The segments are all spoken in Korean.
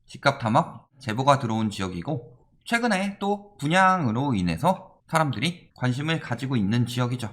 집값 탐험 제보가 들어온 지역이고, 최근에 또 분양으로 인해서 사람들이 관심을 가지고 있는 지역이죠.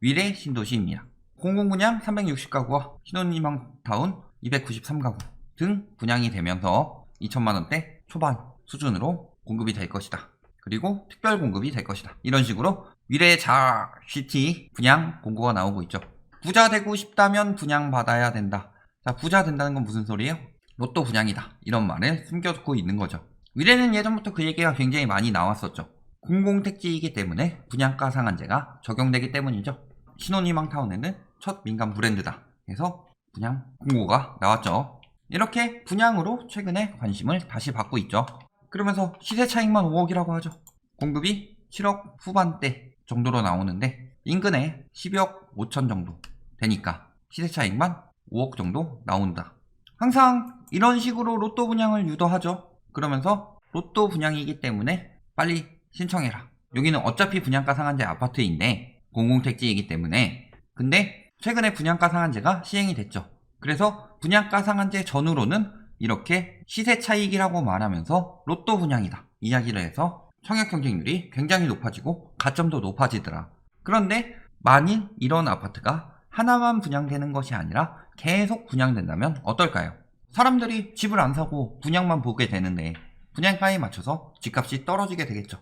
위례 신도시입니다. 공공분양 360가구와 신혼희망타운 293가구 등 분양이 되면서 2천만원대 초반 수준으로 공급이 될 것이다. 그리고 특별 공급이 될 것이다. 이런 식으로 위례 자시티 분양 공고가 나오고 있죠. 부자 되고 싶다면 분양받아야 된다. 자, 부자 된다는 건 무슨 소리예요? 로또 분양이다. 이런 말을 숨겨두고 있는 거죠. 위례는 예전부터 그 얘기가 굉장히 많이 나왔었죠. 공공택지이기 때문에 분양가 상한제가 적용되기 때문이죠. 신혼희망타운에는 첫 민간 브랜드다 해서 분양 공고가 나왔죠. 이렇게 분양으로 최근에 관심을 다시 받고 있죠. 그러면서 시세 차익만 5억이라고 하죠. 공급이 7억 후반대 정도로 나오는데 인근에 10억 5천 정도 되니까 시세 차익만 5억 정도 나온다. 항상 이런 식으로 로또 분양을 유도하죠. 그러면서 로또 분양이기 때문에 빨리 신청해라. 여기는 어차피 분양가 상한제 아파트인데 공공택지이기 때문에. 근데 최근에 분양가 상한제가 시행이 됐죠. 그래서 분양가 상한제 전후로는 이렇게 시세 차익이라고 말하면서 로또 분양이다 이야기를 해서 청약 경쟁률이 굉장히 높아지고 가점도 높아지더라. 그런데 만일 이런 아파트가 하나만 분양되는 것이 아니라 계속 분양된다면 어떨까요? 사람들이 집을 안 사고 분양만 보게 되는데 분양가에 맞춰서 집값이 떨어지게 되겠죠.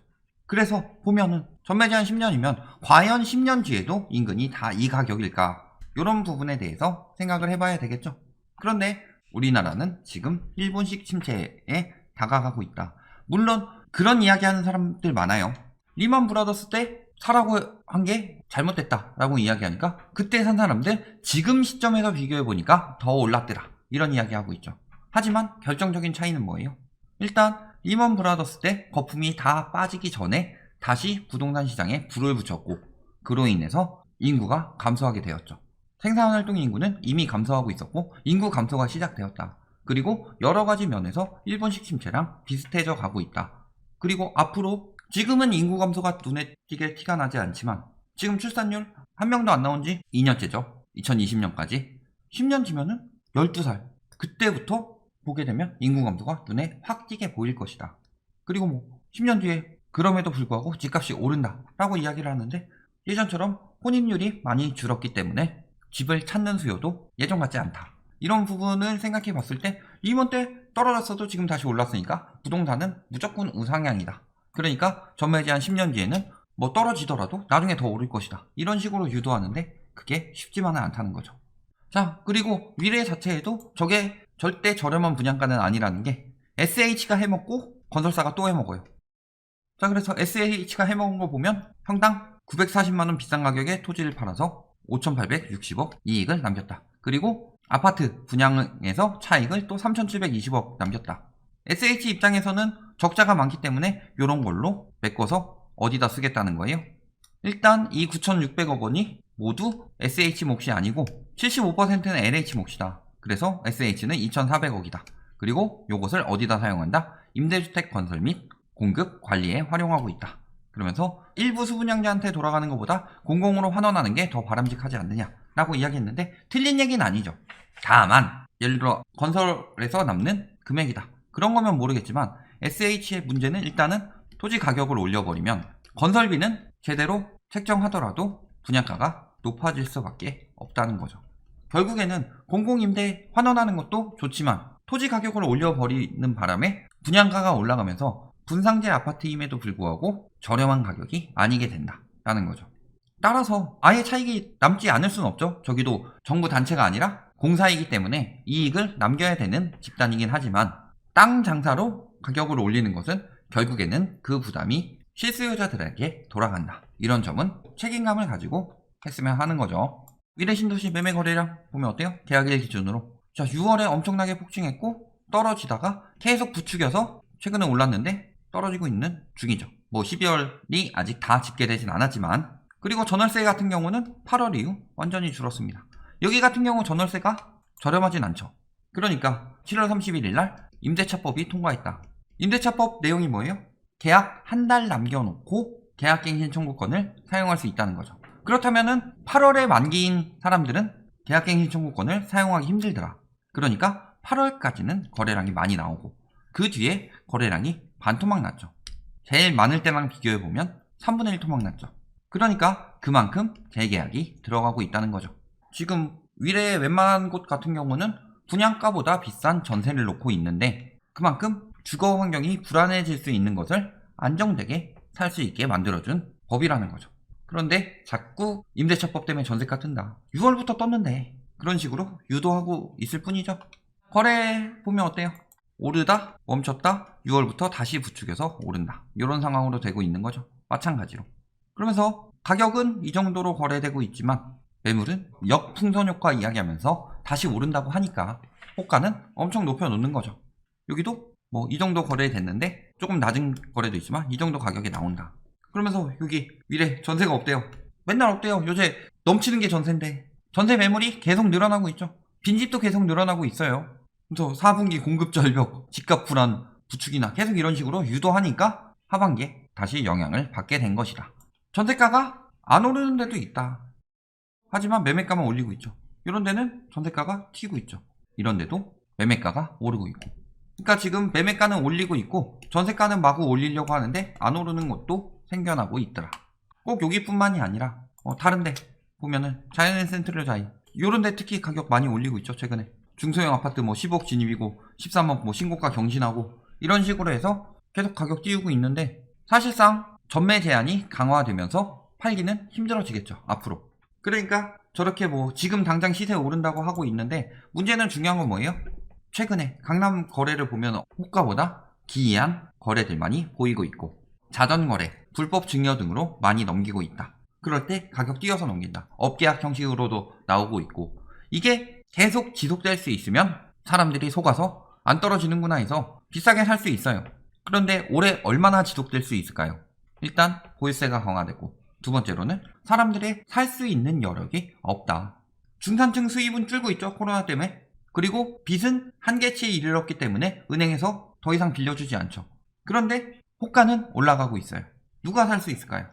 그래서 보면은 전매 제한 10년이면 과연 10년 뒤에도 인근이 다 이 가격일까? 이런 부분에 대해서 생각을 해봐야 되겠죠. 그런데 우리나라는 지금 일본식 침체에 다가가고 있다. 물론 그런 이야기하는 사람들 많아요. 리먼 브라더스 때 사라고 한 게 잘못됐다라고 이야기하니까 그때 산 사람들 지금 시점에서 비교해보니까 더 올랐더라. 이런 이야기하고 있죠. 하지만 결정적인 차이는 뭐예요? 일단 리먼 브라더스 때 거품이 다 빠지기 전에 다시 부동산 시장에 불을 붙였고 그로 인해서 인구가 감소하게 되었죠. 생산활동 인구는 이미 감소하고 있었고 인구 감소가 시작되었다. 그리고 여러가지 면에서 일본식 침체랑 비슷해져 가고 있다. 그리고 앞으로 지금은 인구 감소가 눈에 띄게 티가 나지 않지만 지금 출산율 한 명도 안 나온 지 2년째죠. 2020년까지. 10년 뒤면은 12살. 그때부터 보게 되면 인구 감소가 눈에 확 띄게 보일 것이다. 그리고 뭐 10년 뒤에 그럼에도 불구하고 집값이 오른다 라고 이야기를 하는데 예전처럼 혼인율이 많이 줄었기 때문에 집을 찾는 수요도 예전 같지 않다. 이런 부분을 생각해 봤을 때 리먼 때 떨어졌어도 지금 다시 올랐으니까 부동산은 무조건 우상향이다. 그러니까 전매 제한 10년 뒤에는 뭐 떨어지더라도 나중에 더 오를 것이다. 이런 식으로 유도하는데 그게 쉽지만은 않다는 거죠. 자, 그리고 위례 자체에도 저게 절대 저렴한 분양가는 아니라는 게 SH가 해먹고 건설사가 또 해먹어요. 자, 그래서 SH가 해먹은 거 보면 평당 940만원 비싼 가격에 토지를 팔아서 5,860억 이익을 남겼다. 그리고 아파트 분양에서 차익을 또 3,720억 남겼다. SH 입장에서는 적자가 많기 때문에 이런 걸로 메꿔서 어디다 쓰겠다는 거예요. 일단 이 9,600억 원이 모두 SH 몫이 아니고 75%는 LH 몫이다. 그래서 SH는 2,400억이다. 그리고 이것을 어디다 사용한다? 임대주택 건설 및 공급 관리에 활용하고 있다. 그러면서 일부 수분양자한테 돌아가는 것보다 공공으로 환원하는 게 더 바람직하지 않느냐라고 이야기했는데 틀린 얘기는 아니죠. 다만 예를 들어 건설에서 남는 금액이다. 그런 거면 모르겠지만 SH의 문제는 일단은 토지 가격을 올려버리면 건설비는 제대로 책정하더라도 분양가가 높아질 수밖에 없다는 거죠. 결국에는 공공임대 환원하는 것도 좋지만 토지 가격을 올려버리는 바람에 분양가가 올라가면서 분상제 아파트임에도 불구하고 저렴한 가격이 아니게 된다라는 거죠. 따라서 아예 차익이 남지 않을 수는 없죠. 저기도 정부 단체가 아니라 공사이기 때문에 이익을 남겨야 되는 집단이긴 하지만 땅 장사로 가격을 올리는 것은 결국에는 그 부담이 실수요자들에게 돌아간다. 이런 점은 책임감을 가지고 했으면 하는 거죠. 위례 신도시 매매 거래량 보면 어때요? 계약일 기준으로. 자, 6월에 엄청나게 폭증했고 떨어지다가 계속 부추겨서 최근에 올랐는데 떨어지고 있는 중이죠. 뭐 12월이 아직 다 집계되진 않았지만. 그리고 전월세 같은 경우는 8월 이후 완전히 줄었습니다. 여기 같은 경우 전월세가 저렴하진 않죠. 그러니까 7월 31일 날 임대차법이 통과했다. 임대차법 내용이 뭐예요? 계약 한 달 남겨놓고 계약갱신 청구권을 사용할 수 있다는 거죠. 그렇다면은 8월에 만기인 사람들은 계약갱신 청구권을 사용하기 힘들더라. 그러니까 8월까지는 거래량이 많이 나오고 그 뒤에 거래량이 반토막 났죠. 제일 많을 때랑 비교해보면 3분의 1 토막 났죠. 그러니까 그만큼 재계약이 들어가고 있다는 거죠. 지금 위례 웬만한 곳 같은 경우는 분양가보다 비싼 전세를 놓고 있는데 그만큼 주거 환경이 불안해질 수 있는 것을 안정되게 살 수 있게 만들어준 법이라는 거죠. 그런데 자꾸 임대차법 때문에 전세가 뜬다. 6월부터 떴는데 그런 식으로 유도하고 있을 뿐이죠. 거래 보면 어때요? 오르다 멈췄다 6월부터 다시 부축해서 오른다. 이런 상황으로 되고 있는 거죠. 마찬가지로. 그러면서 가격은 이 정도로 거래되고 있지만 매물은 역풍선 효과 이야기하면서 다시 오른다고 하니까 호가는 엄청 높여놓는 거죠. 여기도 뭐 이 정도 거래됐는데 조금 낮은 거래도 있지만 이 정도 가격에 나온다. 그러면서 여기 위례 전세가 없대요. 맨날 없대요. 요새 넘치는 게 전세인데 전세 매물이 계속 늘어나고 있죠. 빈집도 계속 늘어나고 있어요. 그래서 4분기 공급 절벽, 집값 불안, 부축이나 계속 이런 식으로 유도하니까 하반기에 다시 영향을 받게 된 것이다. 전세가가 안 오르는 데도 있다. 하지만 매매가만 올리고 있죠. 이런 데는 전세가가 튀고 있죠. 이런 데도 매매가가 오르고 있고. 그러니까 지금 매매가는 올리고 있고 전세가는 마구 올리려고 하는데 안 오르는 것도 생겨나고 있더라. 꼭 여기뿐만이 아니라 다른 데 보면은 자연센트럴자이 이런 데 특히 가격 많이 올리고 있죠. 최근에 중소형 아파트 뭐 10억 진입이고 13억 뭐 신고가 경신하고 이런 식으로 해서 계속 가격 띄우고 있는데 사실상 전매 제한이 강화되면서 팔기는 힘들어지겠죠. 앞으로. 그러니까 저렇게 뭐 지금 당장 시세 오른다고 하고 있는데 문제는 중요한 건 뭐예요? 최근에 강남 거래를 보면 호가보다 기이한 거래들만이 보이고 있고 자전거래, 불법 증여 등으로 많이 넘기고 있다. 그럴 때 가격 띄어서 넘긴다. 업계약 형식으로도 나오고 있고 이게 계속 지속될 수 있으면 사람들이 속아서 안 떨어지는구나 해서 비싸게 살 수 있어요. 그런데 올해 얼마나 지속될 수 있을까요? 일단 보유세가 강화되고 두 번째로는 사람들의 살 수 있는 여력이 없다. 중산층 수입은 줄고 있죠. 코로나 때문에. 그리고 빚은 한계치에 이르렀기 때문에 은행에서 더 이상 빌려주지 않죠. 그런데 호가는 올라가고 있어요. 누가 살 수 있을까요?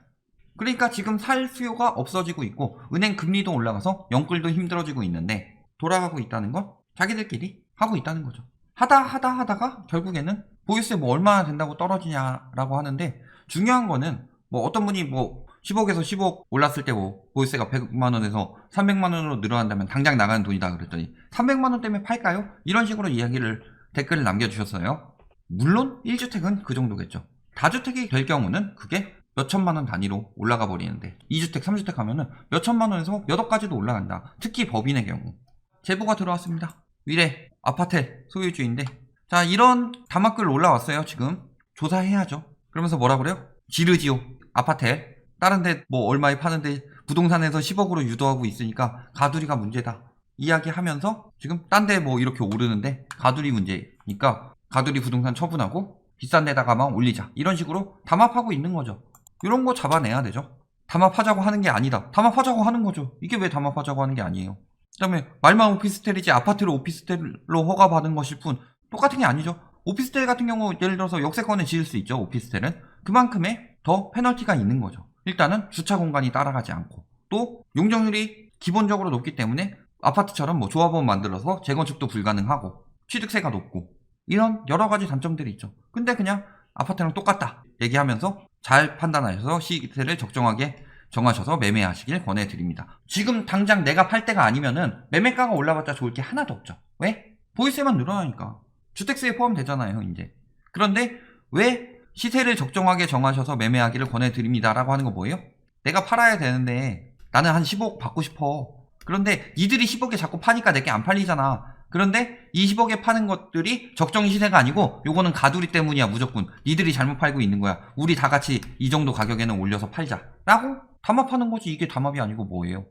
그러니까 지금 살 수요가 없어지고 있고 은행 금리도 올라가서 영끌도 힘들어지고 있는데 돌아가고 있다는 건 자기들끼리 하고 있다는 거죠. 하다가 결국에는 보유세 뭐 얼마나 된다고 떨어지냐라고 하는데 중요한 거는 뭐 어떤 분이 뭐 10억에서 10억 올랐을 때 뭐 보유세가 100만 원에서 300만 원으로 늘어난다면 당장 나가는 돈이다 그랬더니 300만 원 때문에 팔까요? 이런 식으로 이야기를 댓글을 남겨주셨어요. 물론 1주택은 그 정도겠죠. 다주택이 될 경우는 그게 몇천만 원 단위로 올라가 버리는데 2주택, 3주택 하면은 몇천만 원에서 몇억까지도 올라간다. 특히 법인의 경우. 제보가 들어왔습니다. 위례 아파트 소유주인데 자 이런 담합글 올라왔어요. 지금 조사해야죠. 그러면서 뭐라 그래요? 지르지요. 아파트 다른 데 뭐 얼마에 파는데 부동산에서 10억으로 유도하고 있으니까 가두리가 문제다. 이야기하면서 지금 딴 데 뭐 이렇게 오르는데 가두리 문제니까 가두리 부동산 처분하고 비싼 데다가만 올리자. 이런 식으로 담합하고 있는 거죠. 이런 거 잡아내야 되죠. 담합하자고 하는 게 아니다. 담합하자고 하는 거죠. 이게 왜 담합하자고 하는 게 아니에요. 그 다음에 말만 오피스텔이지 아파트를 오피스텔로 허가받은 것일 뿐 똑같은 게 아니죠. 오피스텔 같은 경우 예를 들어서 역세권에 지을 수 있죠. 오피스텔은. 그만큼의 더 페널티가 있는 거죠. 일단은 주차 공간이 따라가지 않고 또 용적률이 기본적으로 높기 때문에 아파트처럼 뭐 조합원 만들어서 재건축도 불가능하고 취득세가 높고 이런 여러 가지 단점들이 있죠. 근데 그냥 아파트랑 똑같다 얘기하면서 잘 판단하셔서 시세를 적정하게 정하셔서 매매하시길 권해드립니다. 지금 당장 내가 팔 때가 아니면은 매매가가 올라봤자 좋을 게 하나도 없죠. 왜? 보유세만 늘어나니까. 주택세에 포함되잖아요, 이제. 그런데 왜 시세를 적정하게 정하셔서 매매하기를 권해드립니다 라고 하는 거 뭐예요? 내가 팔아야 되는데 나는 한 10억 받고 싶어. 그런데 니들이 10억에 자꾸 파니까 내게 안 팔리잖아. 그런데 20억에 파는 것들이 적정 시세가 아니고 요거는 가두리 때문이야. 무조건 니들이 잘못 팔고 있는 거야. 우리 다 같이 이 정도 가격에는 올려서 팔자 라고 담합하는 거지. 이게 담합이 아니고 뭐예요?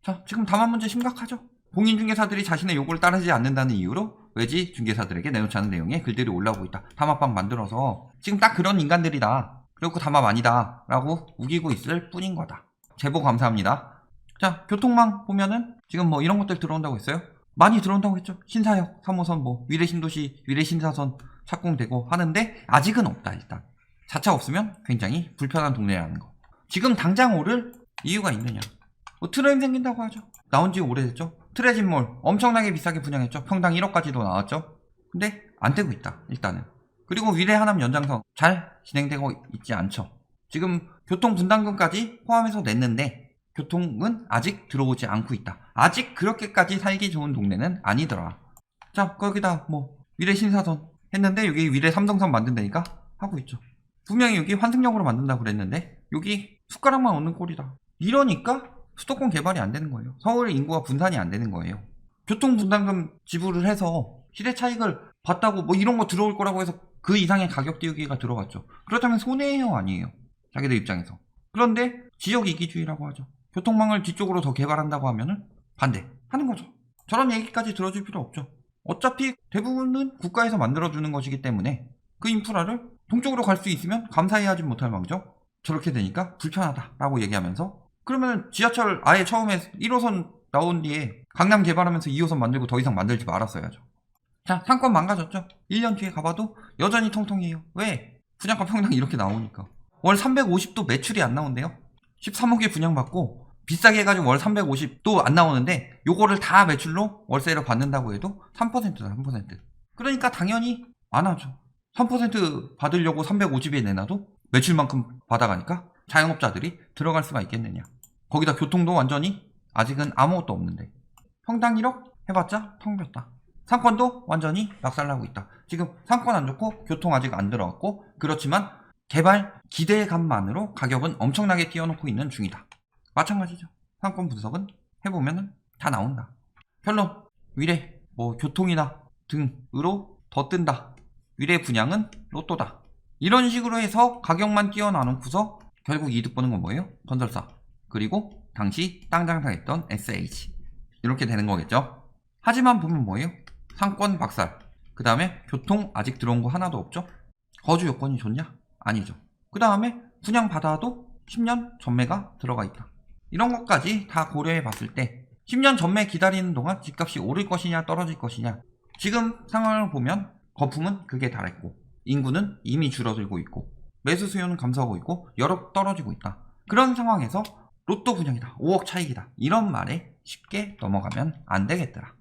자, 지금 담합 문제 심각하죠? 공인중개사들이 자신의 요구를 따르지 않는다는 이유로 외지 중개사들에게 내놓지 않은 내용의 글들이 올라오고 있다. 담합방 만들어서 지금 딱 그런 인간들이다. 그리고 담합 아니다 라고 우기고 있을 뿐인 거다. 제보 감사합니다. 자, 교통망 보면은 지금 뭐 이런 것들 들어온다고 했어요. 많이 들어온다고 했죠. 신사역 3호선 뭐 위례신도시 위례신사선 착공되고 하는데 아직은 없다. 일단 자차 없으면 굉장히 불편한 동네라는 거. 지금 당장 오를 이유가 있느냐. 뭐 트램 생긴다고 하죠. 나온 지 오래됐죠. 트레진몰 엄청나게 비싸게 분양했죠. 평당 1억까지도 나왔죠. 근데 안 되고 있다 일단은. 그리고 위례 하남 연장선 잘 진행되고 있지 않죠. 지금 교통분담금까지 포함해서 냈는데 교통은 아직 들어오지 않고 있다. 아직 그렇게까지 살기 좋은 동네는 아니더라. 자, 거기다 뭐 위례 신사선 했는데 여기 위례 삼성선 만든다니까 하고 있죠. 분명히 여기 환승역으로 만든다고 그랬는데 여기 숟가락만 얹는 꼴이다. 이러니까 수도권 개발이 안 되는 거예요. 서울 인구가 분산이 안 되는 거예요. 교통분담금 지불을 해서 시대 차익을 봤다고 뭐 이런 거 들어올 거라고 해서 그 이상의 가격 띄우기가 들어갔죠. 그렇다면 손해예요, 아니에요? 자기들 입장에서. 그런데 지역 이기주의라고 하죠. 교통망을 뒤쪽으로 더 개발한다고 하면은 반대하는 거죠. 저런 얘기까지 들어줄 필요 없죠. 어차피 대부분은 국가에서 만들어주는 것이기 때문에 그 인프라를 동쪽으로 갈 수 있으면 감사해야 하지 못할 망정 저렇게 되니까 불편하다라고 얘기하면서 그러면 지하철 아예 처음에 1호선 나온 뒤에 강남 개발하면서 2호선 만들고 더 이상 만들지 말았어야죠. 자, 상권 망가졌죠? 1년 뒤에 가봐도 여전히 통통해요. 왜? 분양가 평당 이렇게 나오니까. 월 350도 매출이 안 나온대요. 13억에 분양받고 비싸게 해가지고 월 350도 안 나오는데 요거를 다 매출로 월세를 받는다고 해도 3%다 3%. 그러니까 당연히 안 하죠. 3% 받으려고 350에 내놔도 매출만큼 받아가니까 자영업자들이 들어갈 수가 있겠느냐. 거기다 교통도 완전히 아직은 아무것도 없는데 평당 1억 해봤자 텅 빈다. 상권도 완전히 박살나고 있다. 지금 상권 안 좋고 교통 아직 안 들어갔고 그렇지만 개발 기대감만으로 가격은 엄청나게 띄워놓고 있는 중이다. 마찬가지죠. 상권 분석은 해보면 다 나온다. 결론 위례 뭐 교통이나 등으로 더 뜬다. 위례 분양은 로또다. 이런 식으로 해서 가격만 띄워놔놓고서 결국 이득 보는 건 뭐예요? 건설사 그리고 당시 땅 장사했던 SH 이렇게 되는 거겠죠. 하지만 보면 뭐예요? 상권 박살 그 다음에 교통 아직 들어온 거 하나도 없죠. 거주 요건이 좋냐? 아니죠. 그 다음에 분양 받아도 10년 전매가 들어가 있다. 이런 것까지 다 고려해 봤을 때 10년 전매 기다리는 동안 집값이 오를 것이냐 떨어질 것이냐 지금 상황을 보면 거품은 극에 달했고 인구는 이미 줄어들고 있고 매수 수요는 감소하고 있고 여러 떨어지고 있다. 그런 상황에서 로또 분양이다 5억 차익이다 이런 말에 쉽게 넘어가면 안 되겠더라.